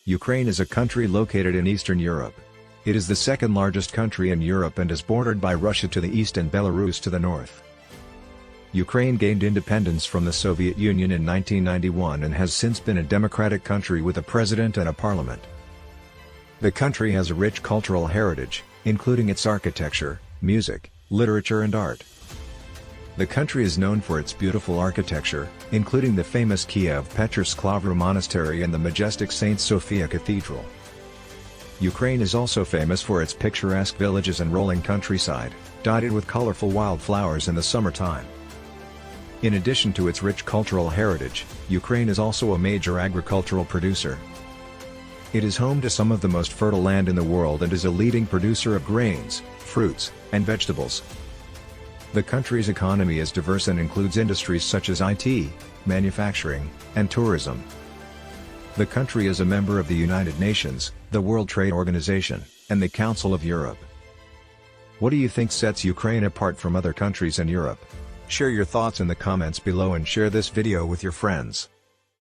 Ukraine is a country located in Eastern Europe. It is the second largest country in Europe and is bordered by Russia to the east and Belarus to the north. Ukraine gained independence from the Soviet Union in 1991 and has since been a democratic country with a president and a parliament. The country has a rich cultural heritage, including its architecture, music, literature and art. The country is known for its beautiful architecture, including the famous Kiev-Petrosk Lavra Monastery and the majestic St. Sophia Cathedral. Ukraine is also famous for its picturesque villages and rolling countryside, dotted with colorful wildflowers in the summertime. In addition to its rich cultural heritage, Ukraine is also a major agricultural producer. It is home to some of the most fertile land in the world and is a leading producer of grains, fruits, and vegetables. The country's economy is diverse and includes industries such as IT, manufacturing, and tourism. The country is a member of the United Nations, the World Trade Organization, and the Council of Europe. What do you think sets Ukraine apart from other countries in Europe? Share your thoughts in the comments below and share this video with your friends.